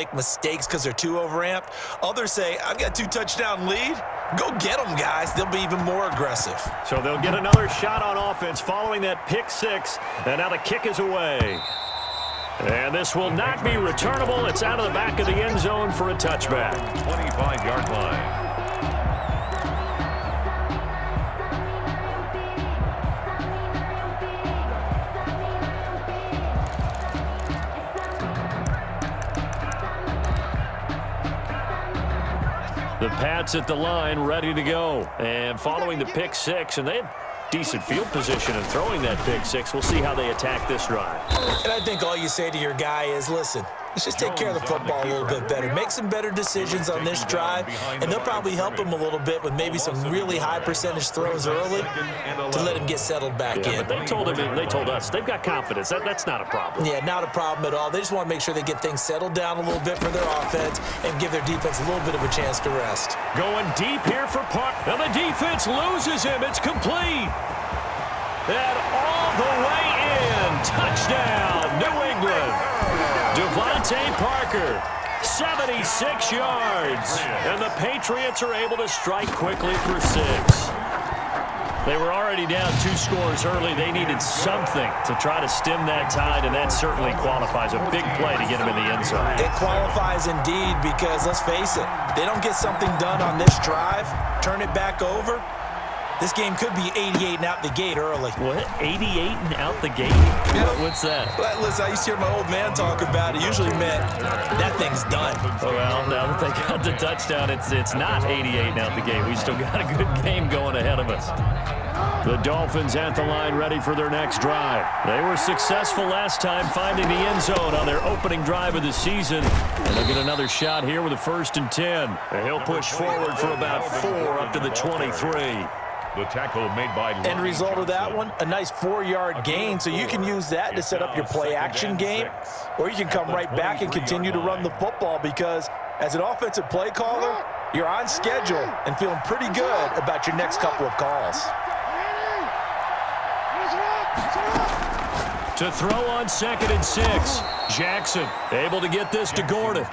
make mistakes because they're too overamped. Others say, I've got a 2-touchdown lead. Go get them, guys. They'll be even more aggressive. So they'll get another shot on offense following that pick six. And now the kick is away. And this will not be returnable. It's out of the back of the end zone for a touchback. 25-yard line. The Pats at the line, ready to go. And following the pick six, and they have decent field position in throwing that pick six. We'll see how they attack this drive. And I think all you say to your guy is, listen, let's just take care of the football a little bit better. Make some better decisions on this drive, and they'll probably help him a little bit with maybe some really high percentage throws early to let him get settled back in. But they told us they've got confidence. That's not a problem. Yeah, not a problem at all. They just want to make sure they get things settled down a little bit for their offense and give their defense a little bit of a chance to rest. Going deep here for Park. Now the defense loses him. It's complete. And all the way in. Touchdown, New England. Devontae Parker, 76 yards. And the Patriots are able to strike quickly for 6. They were already down 2 scores early. They needed something to try to stem that tide, and that certainly qualifies. A big play to get them in the end zone. It qualifies indeed because, let's face it, they don't get something done on this drive, turn it back over, this game could be 88 and out the gate early. What? 88 and out the gate? Yeah. What's that? Well, listen, I used to hear my old man talk about it. Usually meant that thing's done. Oh, well, now that they got the touchdown, it's not 88 and out the gate. We still got a good game going ahead of us. The Dolphins at the line ready for their next drive. They were successful last time finding the end zone on their opening drive of the season. And they'll get another shot here with a 1st and 10. And he'll push forward for about 4 up to the 23. The tackle made by End result of that one, a nice 4-yard gain, so you can use that to set up your play-action game, or you can come right back and continue to run the football because as an offensive play caller, you're on schedule and feeling pretty good about your next couple of calls. To throw on 2nd and 6. Jackson able to get this to Gordon.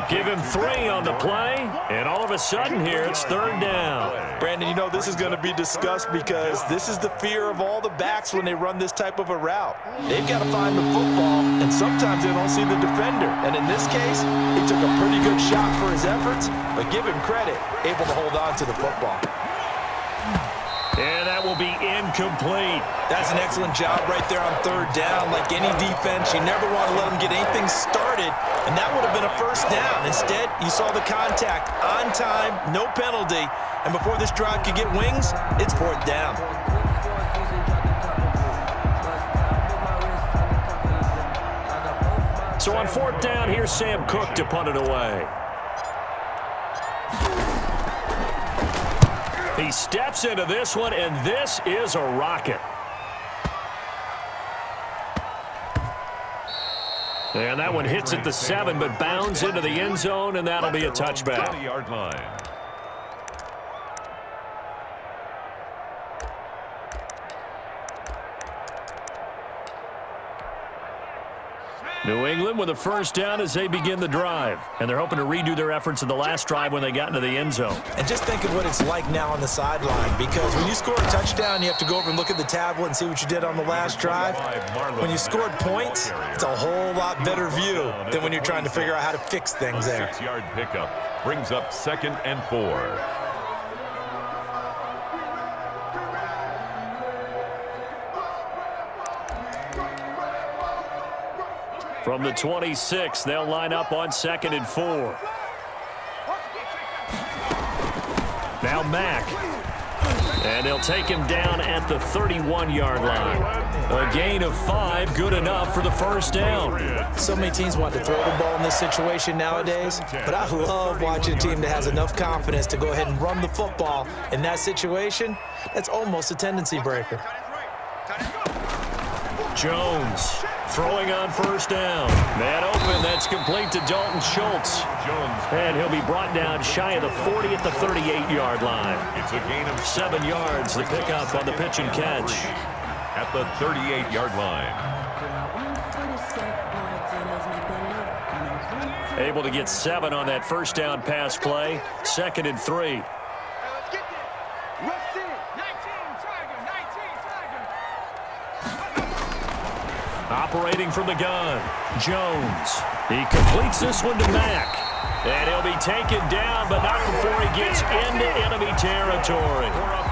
Give him 3 on the play, and all of a sudden here it's 3rd down. Brandon, you know this is going to be discussed because this is the fear of all the backs when they run this type of a route. They've got to find the football, and sometimes they don't see the defender. And in this case, he took a pretty good shot for his efforts, but give him credit, able to hold on to the football. And that will be incomplete. That's an excellent job right there on 3rd down. Like any defense, you never want to let them get anything started, and that would have been a 1st down. Instead, you saw the contact on time, no penalty, and before this drive could get wings, it's 4th down. So on 4th down, here's Sam Cook to punt it away. He steps into this one, and this is a rocket. And that one hits at the 7, but bounds into the end zone, and that'll be a touchback. 20-yard line. New England with a 1st down as they begin the drive. And they're hoping to redo their efforts in the last drive when they got into the end zone. And just think of what it's like now on the sideline, because when you score a touchdown, you have to go over and look at the tablet and see what you did on the last drive. When you scored points, it's a whole lot better view than when you're trying to figure out how to fix things there. 6-yard pickup brings up 2nd and 4. From the 26, they'll line up on 2nd and 4. Now Mack. And they'll take him down at the 31-yard line. A gain of 5, good enough for the 1st down. So many teams want to throw the ball in this situation nowadays, but I love watching a team that has enough confidence to go ahead and run the football. In that situation, that's almost a tendency breaker. Jones throwing on 1st down. Man open, that's complete to Dalton Schultz. And he'll be brought down shy of the 40 at the 38-yard line. It's a gain of 7 yards, the pickup on the pitch and catch. At the 38-yard line. Able to get 7 on that first down pass play. 2nd and 3. Operating from the gun, Jones. He completes this one to Mack. And he'll be taken down, but not before he gets into enemy territory.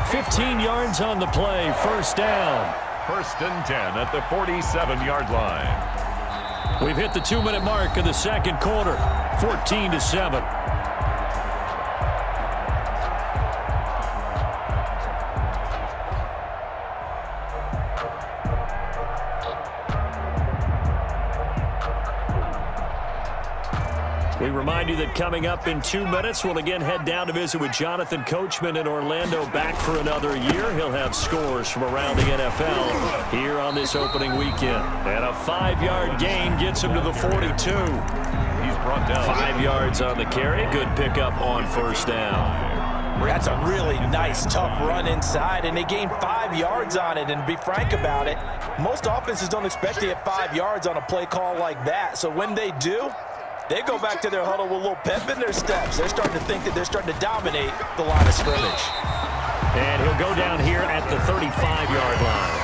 15 yards on the play, first down. 1st and 10 at the 47-yard line. We've hit the 2-minute mark of the second quarter, 14-7. We remind you that coming up in 2 minutes, we'll again head down to visit with Jonathan Coachman in Orlando, back for another year. He'll have scores from around the NFL here on this opening weekend. And a 5-yard gain gets him to the 42. He's brought down 5 yards on the carry. Good pickup on first down. That's a really nice, tough run inside, and they gained 5 yards on it. And to be frank about it, most offenses don't expect to get 5 yards on a play call like that. So when they do, they go back to their huddle with a little pep in their steps. They're starting to think that they're starting to dominate the line of scrimmage. And he'll go down here at the 35-yard line.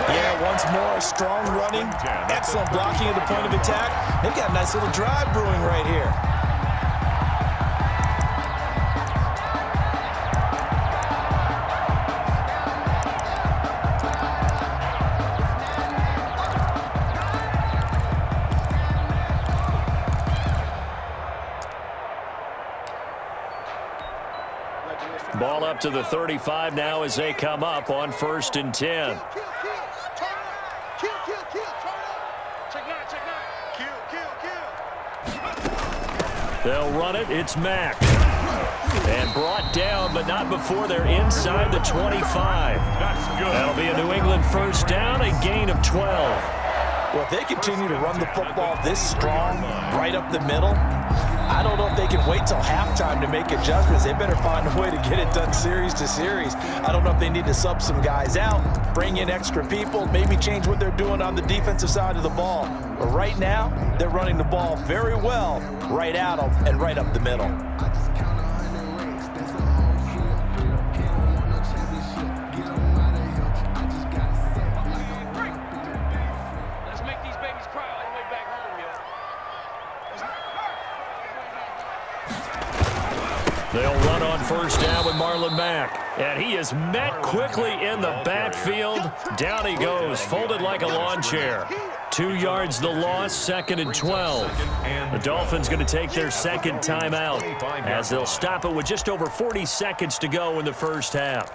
Yeah, once more, strong running, excellent blocking at the point of attack. They've got a nice little drive brewing right here. Ball up to the 35 now as they come up on 1st and 10. They'll run it. It's Mack. And brought down, but not before they're inside the 25. That's good. That'll be a New England first down, a gain of 12. Well, if they continue to run the football this strong, right up the middle, I don't know if they can wait till halftime to make adjustments. They better find a way to get it done series to series. I don't know if they need to sub some guys out, bring in extra people, maybe change what they're doing on the defensive side of the ball. But right now, they're running the ball very well right at them and right up the middle. They'll run on first down with Marlon Mack. And he is met quickly in the backfield. Down he goes, folded like a lawn chair. 2 yards the loss, 2nd and 12. The Dolphins going to take their second timeout as they'll stop it with just over 40 seconds to go in the first half.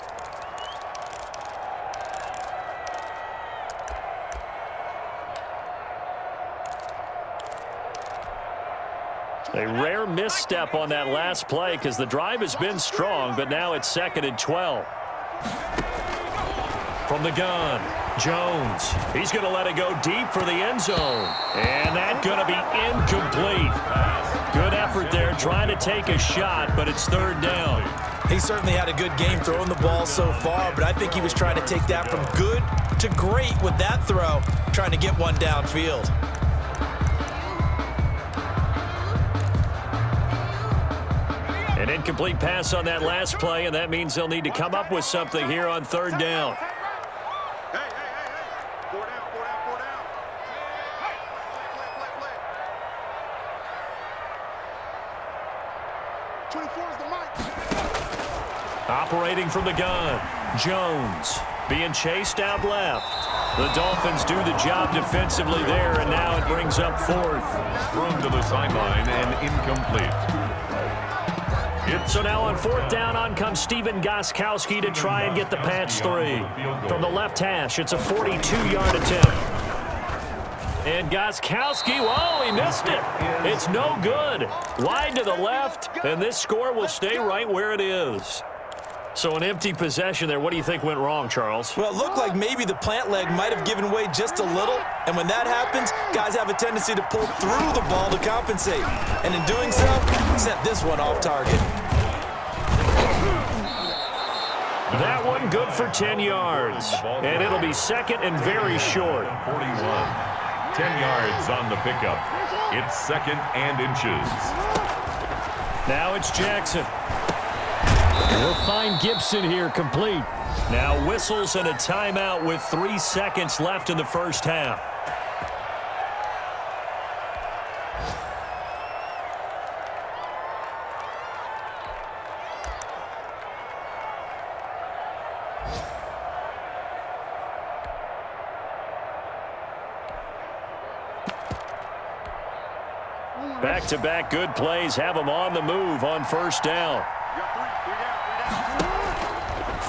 A rare misstep on that last play because the drive has been strong, but now it's 2nd and 12. From the gun, Jones. He's going to let it go deep for the end zone. And that's going to be incomplete. Good effort there trying to take a shot, but it's 3rd down. He certainly had a good game throwing the ball so far, but I think he was trying to take that from good to great with that throw, trying to get one downfield. An incomplete pass on that last play, and that means they'll need to come up with something here on 3rd down. Hey. 4 down. Play. 24 is the mic. Operating from the gun, Jones being chased out left. The Dolphins do the job defensively there, and now it brings up 4th. Thrown to the sideline and incomplete. So now on 4th down, on comes Stephen Gostkowski to try and get the patch 3. From the left hash, it's a 42-yard attempt. And Gostkowski, whoa, he missed it. It's no good. Wide to the left, and this score will stay right where it is. So an empty possession there. What do you think went wrong, Charles? Well, it looked like maybe the plant leg might have given way just a little, and when that happens, guys have a tendency to pull through the ball to compensate. And in doing so, sent this one off target. That one good for 10 yards. And it'll be 2nd and very short. 41. 10 yards on the pickup. It's 2nd and inches. Now it's Jackson. He'll find Gibson here complete. Now whistles and a timeout with 3 seconds left in the first half. Back-to-back good plays have them on the move on first down.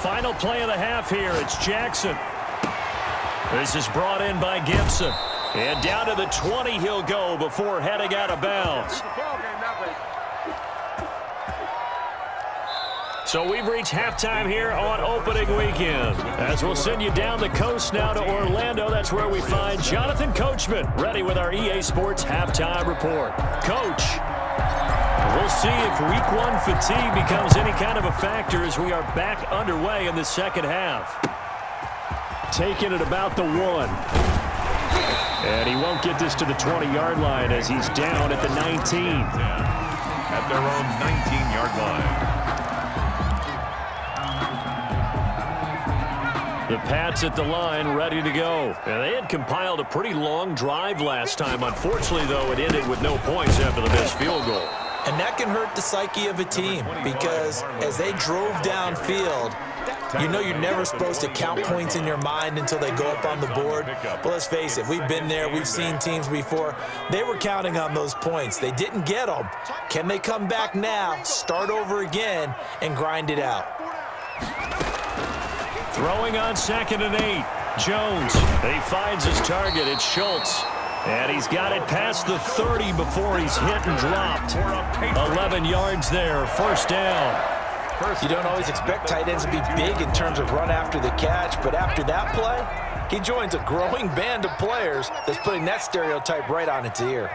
Final play of the half here. It's Jackson. This is brought in by Gibson. And down to the 20 he'll go before heading out of bounds. So we've reached halftime here on opening weekend. As we'll send you down the coast now to Orlando. That's where we find Jonathan Coachman ready with our EA Sports halftime report. Coach, we'll see if week 1 fatigue becomes any kind of a factor as we are back underway in the second half. Taking it about the 1. And he won't get this to the 20-yard line as he's down at the 19. At their own 19-yard line. The Pats at the line, ready to go. And they had compiled a pretty long drive last time. Unfortunately, though, it ended with no points after the missed field goal. And that can hurt the psyche of a team because as they drove downfield, you know you're never supposed to count points in your mind until they go up on the board. But let's face it, we've been there. We've seen teams before. They were counting on those points. They didn't get them. Can they come back now, start over again, and grind it out? Throwing on 2nd and 8. Jones. He finds his target. It's Schultz. And he's got it past the 30 before he's hit and dropped. 11 yards there. First down. You don't always expect tight ends to be big in terms of run after the catch, but after that play, he joins a growing band of players that's putting that stereotype right on its ear.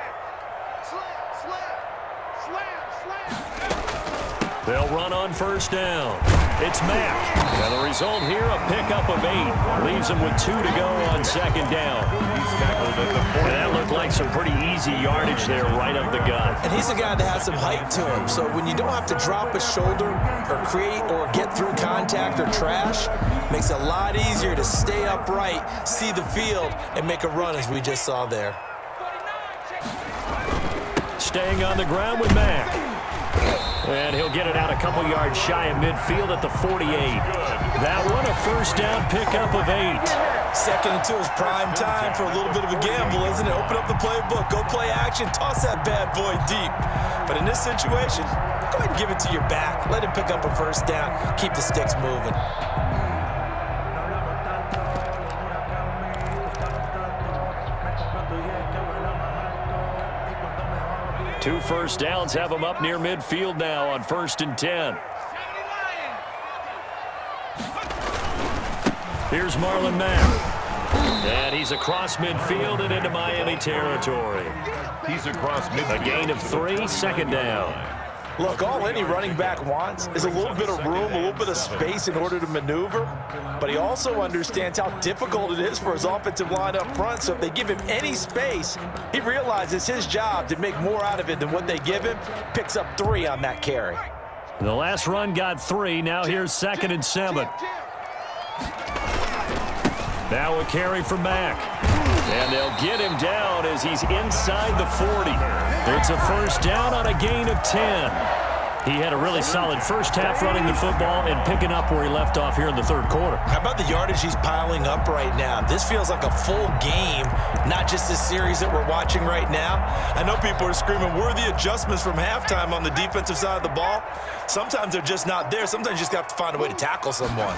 They'll run on first down. It's Mack. And the result here, a pickup of 8. Leaves him with 2 to go on second down. He's tackled at the 40. And that looked like some pretty easy yardage there right up the gut. And he's a guy that has some height to him, so when you don't have to drop a shoulder or create or get through contact or trash, makes it a lot easier to stay upright, see the field, and make a run as we just saw there. Staying on the ground with Mack. And he'll get it out a couple yards shy of midfield at the 48. That one, a first down pickup of 8. 2nd and 2 is prime time for a little bit of a gamble, isn't it? Open up the playbook, go play action, toss that bad boy deep. But in this situation, go ahead and give it to your back. Let him pick up a first down, keep the sticks moving. Two first downs have them up near midfield now on 1st and 10. Here's Marlon Mack. And he's across midfield and into Miami territory. He's across midfield. A gain of 3, 2nd down. Look, all any running back wants is a little bit of room, a little bit of space in order to maneuver. But he also understands how difficult it is for his offensive line up front. So if they give him any space, he realizes his job to make more out of it than what they give him. Picks up 3 on that carry. The last run got 3. Now here's 2nd and 7. Now a carry for Mack. And they'll get him down as he's inside the 40. It's a first down on a gain of 10. He had a really solid first half running the football and picking up where he left off here in the 3rd quarter. How about the yardage he's piling up right now? This feels like a full game, not just this series that we're watching right now. I know people are screaming, worthy adjustments from halftime on the defensive side of the ball. Sometimes they're just not there. Sometimes you just have to find a way to tackle someone.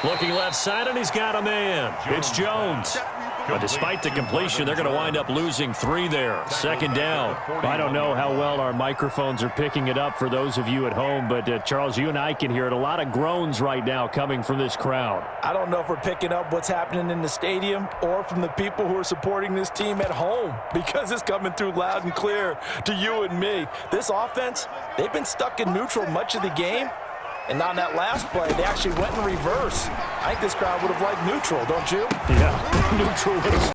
Looking left side, and he's got a man. It's Jones. But despite the completion, they're going to wind up losing 3 there. 2nd down. I don't know how well our microphones are picking it up for those of you at home, but Charles, you and I can hear it. A lot of groans right now coming from this crowd. I don't know if we're picking up what's happening in the stadium or from the people who are supporting this team at home, because it's coming through loud and clear to you and me. This offense, they've been stuck in neutral much of the game. And on that last play, they actually went in reverse. I think this crowd would have liked neutral, don't you? Yeah, neutral would have